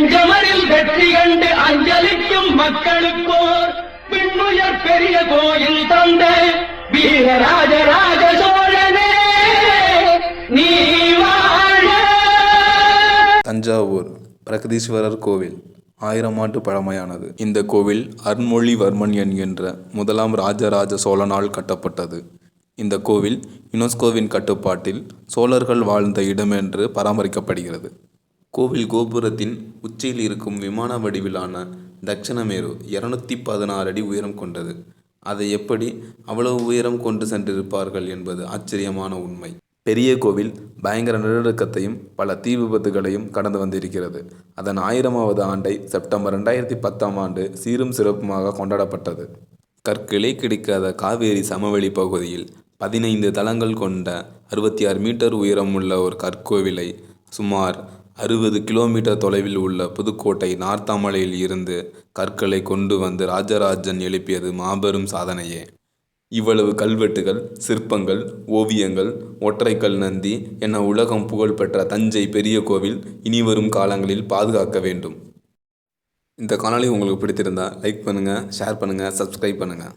செஞ்சமரில் வெற்றி கண்டு அஞ்சலிக்கும் மக்களுக்கோர் பின்னுயர் பெரிய கோயில் தந்த வீரராஜராஜ சோழனே நீ வாழ. தஞ்சாவூர் பிரகதீஸ்வரர் கோவில் 1000 ஆண்டு பழமையானது. இந்த கோவில் அருண்மொழிவர்மன் என்கின்ற முதலாம் ராஜராஜ சோழனால் கட்டப்பட்டது. இந்த கோவில் யுனெஸ்கோவின் கட்டுப்பாட்டில் சோழர்கள் வாழ்ந்த இடம் என்று பராமரிக்கப்படுகிறது. கோவில் கோபுரத்தின் உச்சியில் இருக்கும் விமான வடிவிலான தட்சணமேரு 216 அடி உயரம் கொண்டது. அதை எப்படி அவ்வளவு உயரம் கொண்டு சென்றிருப்பார்கள் என்பது ஆச்சரியமான உண்மை. பெரிய கோவில் பயங்கர நிலநடுக்கத்தையும் பல தீ விபத்துகளையும் கடந்து வந்திருக்கிறது. அதன் 1000வது ஆண்டை செப்டம்பர் 2010ஆம் ஆண்டு சீரும் சிறப்புமாக கொண்டாடப்பட்டது. கற்களே கிடைக்காத காவேரி சமவெளி பகுதியில் 15 தளங்கள் கொண்ட 66 மீட்டர் உயரம் உள்ள ஒரு கற்கோவிலை சுமார் 60 கிலோமீட்டர் தொலைவில் உள்ள புதுக்கோட்டை நார்த்தாமலையில் இருந்து கற்களை கொண்டு வந்து ராஜராஜன் எழுப்பியது மாபெரும் சாதனையே. இவ்வளவு கல்வெட்டுகள், சிற்பங்கள், ஓவியங்கள், ஒற்றைக்கல் நந்தி என உலகம் புகழ்பெற்ற தஞ்சை பெரிய கோவில் இனிவரும் காலங்களில் பாதுகாக்க வேண்டும். இந்த காணொளி உங்களுக்கு பிடித்திருந்தால் லைக் பண்ணுங்கள், ஷேர் பண்ணுங்கள், சப்ஸ்கிரைப் பண்ணுங்கள்.